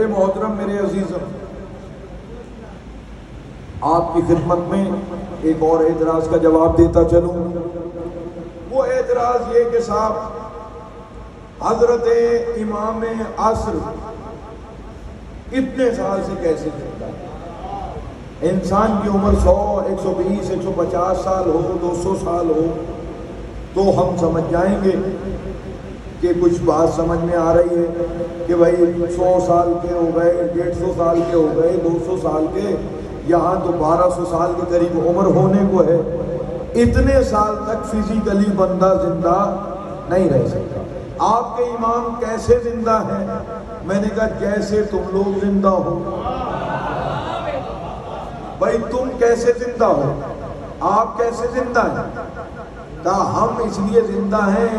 محترم، میرے عزیزم، آپ کی خدمت میں ایک اور اعتراض کا جواب دیتا چلوں۔ وہ اعتراض یہ کہ صاحب حضرت امام عصر اتنے سال سے کیسے زندہ ہے؟ انسان کی عمر 100، 120، 150 سال ہو، 200 سال ہو تو ہم سمجھ جائیں گے کہ کچھ بات سمجھ میں آ رہی ہے کہ بھائی 100 سال کے ہو گئے، 150 سال کے ہو گئے، 200 سال کے، یہاں تو 1200 سال کے قریب عمر ہونے کو ہے۔ اتنے سال تک فزیکلی بندہ زندہ نہیں رہ سکتا۔ آپ کے امام کیسے زندہ ہیں؟ میں نے کہا جیسے تم لوگ زندہ ہو۔ بھائی تم کیسے زندہ ہو؟ آپ کیسے زندہ ہیں؟ کہا ہم اس لیے زندہ ہیں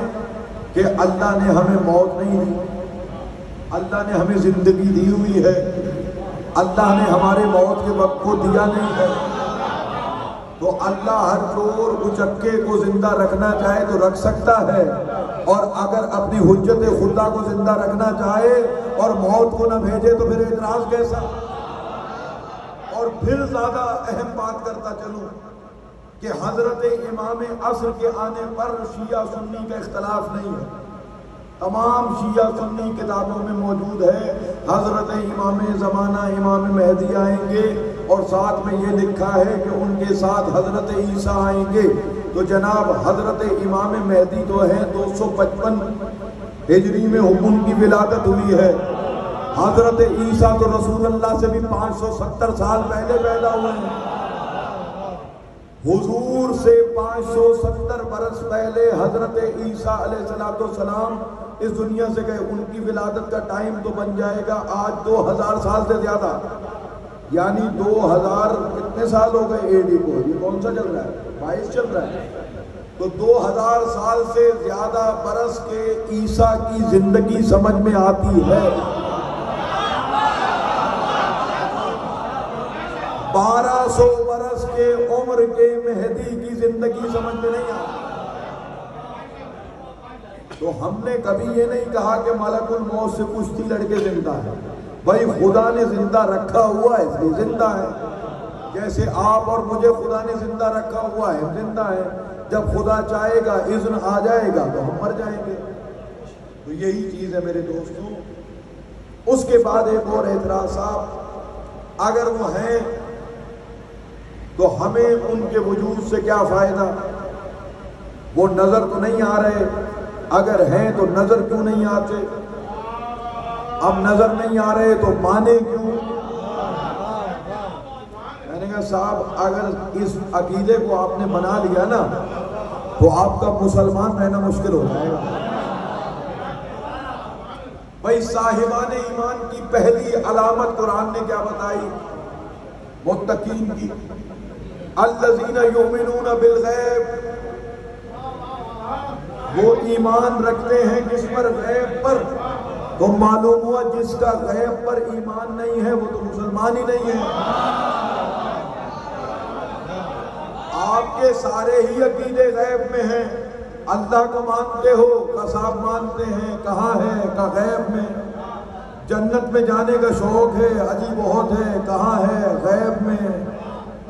کہ اللہ نے ہمیں موت نہیں دی، اللہ نے ہمیں زندگی دی ہوئی ہے، اللہ نے ہمارے موت کے وقت کو دیا نہیں ہے۔ تو اللہ ہر چور اچکے کو زندہ رکھنا چاہے تو رکھ سکتا ہے، اور اگر اپنی حجت خدا کو زندہ رکھنا چاہے اور موت کو نہ بھیجے تو پھر اعتراض کیسا؟ اور پھر زیادہ اہم بات کرتا چلوں کہ حضرت امام عصر کے آنے پر شیعہ سنی کا اختلاف نہیں ہے، تمام شیعہ سنی کتابوں میں موجود ہے۔ حضرت امام زمانہ امام مہدی آئیں گے اور ساتھ میں یہ لکھا ہے کہ ان کے ساتھ حضرت عیسیٰ آئیں گے۔ تو جناب حضرت امام مہدی تو ہیں 255 ہجری میں ان کی ولادت ہوئی ہے، حضرت عیسیٰ تو رسول اللہ سے بھی 570 سال پہلے پیدا ہوئے ہیں۔ حضور سے 570 برس پہلے حضرت عیسیٰ علیہ السلام اس دنیا سے گئے، ان کی ولادت کا ٹائم تو بن جائے گا آج 2000 سال سے زیادہ، یعنی 2000 کتنے سال ہو گئے اے ڈی کو؟ یہ کون سا چل رہا ہے؟ 22 چل رہا ہے۔ تو 2000 سال سے زیادہ برس کے عیسیٰ کی زندگی سمجھ میں آتی ہے، 1200 برس کے عمر کے مہدی کی زندگی سمجھ میں نہیں آتی۔ تو ہم نے کبھی یہ نہیں کہا کہ ملک الموت سے کشتی لڑکے زندہ ہے، بھائی خدا نے زندہ رکھا ہوا ہے اس لیے زندہ ہے، جیسے آپ اور مجھے خدا نے زندہ رکھا ہوا ہے، زندہ ہے۔ جب خدا چاہے گا، اذن آ جائے گا تو ہم مر جائیں گے۔ تو یہی چیز ہے میرے دوستوں۔ اس کے بعد ایک اور اعتراض صاحب، اگر وہ ہیں تو ہمیں ان کے وجود سے کیا فائدہ؟ وہ نظر تو نہیں آ رہے، اگر ہیں تو نظر کیوں نہیں آتے؟ اب نظر نہیں آ رہے تو مانے کیوں؟ میں نے کہا صاحب اگر اس عقیدے کو آپ نے بنا لیا نا تو آپ کا مسلمان رہنا مشکل ہو جائے گا۔ بھائی صاحبان ایمان کی پہلی علامت قرآن نے کیا بتائی؟ متقین کی، الذین یؤمنون بالغیب، وہ ایمان رکھتے ہیں کس پر؟ غیب پر۔ تو معلوم ہوا جس کا غیب پر ایمان نہیں ہے وہ تو مسلمان ہی نہیں ہے۔ آپ کے سارے ہی عقیدے غیب میں ہیں، اللہ کو مانتے ہو، قصاب مانتے ہیں، کہاں ہے؟ کا غیب میں۔ جنت میں جانے کا شوق ہے، عجیب بہت ہے، کہاں ہے؟ غیب میں۔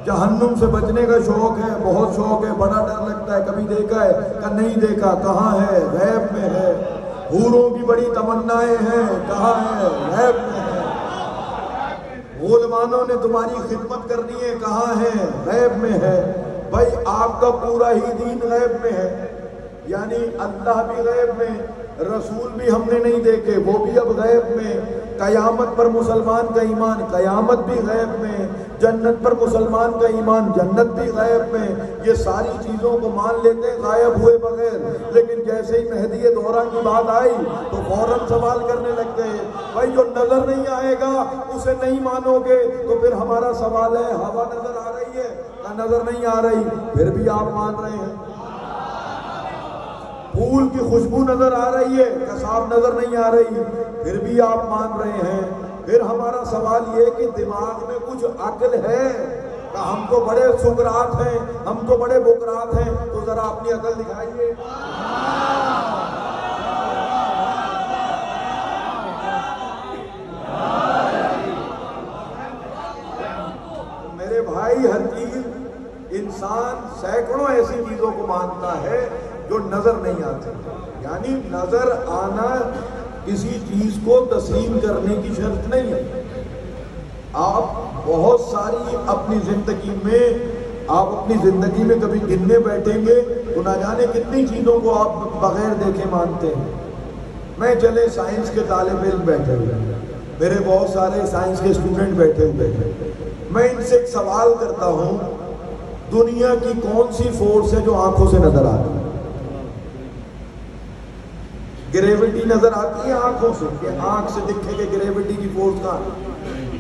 جہنم سے بچنے کا شوق ہے، بہت شوق ہے، بڑا ڈر لگتا ہے، کبھی دیکھا ہے کہ نہیں دیکھا، کہاں ہے؟ غیب میں ہے۔ حوروں کی بڑی تمنائیں ہیں، کہاں ہے؟ غیب میں ہے۔ غلمانوں نے تمہاری خدمت کرنی ہے، کہاں ہے؟ غیب میں ہے۔ بھائی آپ کا پورا ہی دین غیب میں ہے، یعنی اللہ بھی غیب میں، رسول بھی ہم نے نہیں دیکھے وہ بھی اب غیب میں، قیامت پر مسلمان کا ایمان قیامت بھی غیب میں، جنت پر مسلمان کا ایمان جنت بھی غیب میں۔ یہ ساری چیزوں کو مان لیتے ہیں غائب ہوئے بغیر، لیکن جیسے ہی مہدی دورہ کی بات آئی تو فوراً سوال کرنے لگتے ہیں بھائی جو نظر نہیں آئے گا اسے نہیں مانو گے، تو پھر ہمارا سوال ہے ہوا نظر آ رہی ہے یا نظر نہیں آ رہی؟ پھر بھی آپ مان رہے ہیں۔ پھول کی خوشبو نظر آ رہی ہے، قصاب نظر نہیں آ رہی، پھر بھی آپ مان رہے ہیں۔ پھر ہمارا سوال یہ کہ دماغ میں کچھ عقل ہے کہ ہم تو بڑے سکرات ہیں، ہم تو بڑے بکرات ہیں، تو ذرا اپنی عقل دکھائیے۔ جو نظر نہیں آتے. یعنی نظر آنا کسی چیز کو تسلیم کرنے کی شرط نہیں ہے. آپ بہت ساری اپنی زندگی میں کبھی گننے بیٹھیں گے تو نہ جانے کتنی چیزوں کو آپ بغیر دیکھے مانتے ہیں. میں چلے سائنس کے طالب علم بیٹھے ہوئے ہیں, میرے بہت سارے سائنس کے اسٹوڈنٹ بیٹھے ہوئے ہیں. میں ان سے ایک سوال کرتا ہوں, دنیا کی کون سی فورس ہے جو آنکھوں سے نظر آتی ہے؟ گریوٹی نظر آتی ہے آنکھوں سے, کہ آنکھ سے دکھے کہ گریوٹی کی فورس کہاں ہے؟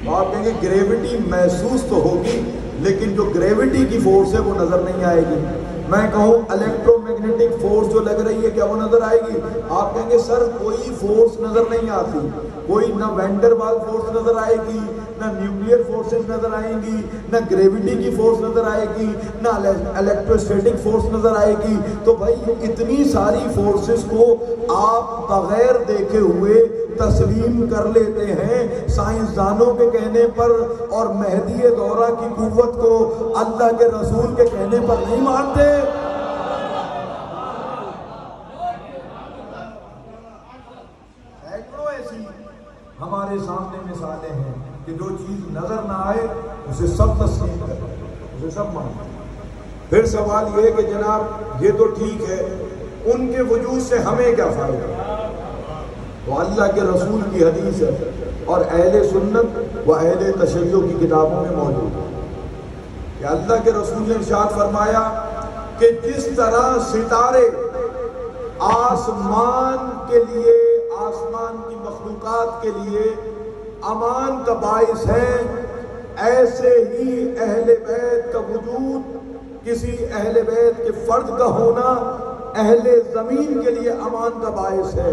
تو آپ کہیں گے گریوٹی محسوس تو ہوگی لیکن جو گریوٹی کی فورس ہے وہ نظر نہیں آئے گی. میں کہوں الیکٹرو میگنیٹک فورس جو لگ رہی ہے کیا وہ نظر آئے گی؟ آپ کہیں گے سر کوئی فورس نظر نہیں آتی, کوئی نہ وینڈر وال فورس نظر آئے گی, نہ نیوکلیئر فورسز نظر آئیں گی, نہ گریوٹی کی فورس نظر آئے گی, نہ الیکٹروسٹیٹک فورس نظر آئے گی. تو بھائی اتنی ساری فورسز کو آپ بغیر دیکھے ہوئے تسلیم کر لیتے ہیں سائنسدانوں کے کہنے پر, اور مہدی دورہ کی قوت کو اللہ کے رسول کے کہنے پر نہیں مانتے. ایسی ہمارے سامنے مثالیں ہیں کہ جو چیز نظر نہ آئے اسے سب تسلیم کریں, اسے سب مانتے. پھر سوال یہ ہے کہ جناب یہ تو ٹھیک ہے, ان کے وجود سے ہمیں کیا فائدہ؟ تو اللہ کے رسول کی حدیث ہے اور اہل سنت و اہل تشیع کی کتابوں میں موجود ہے کہ اللہ کے رسول نے ارشاد فرمایا کہ جس طرح ستارے آسمان کے لیے, آسمان کی مخلوقات کے لیے امان کا باعث ہیں, ایسے ہی اہل بیت کا وجود, کسی اہل بیت کے فرد کا ہونا اہل زمین کے لیے امان کا باعث ہے.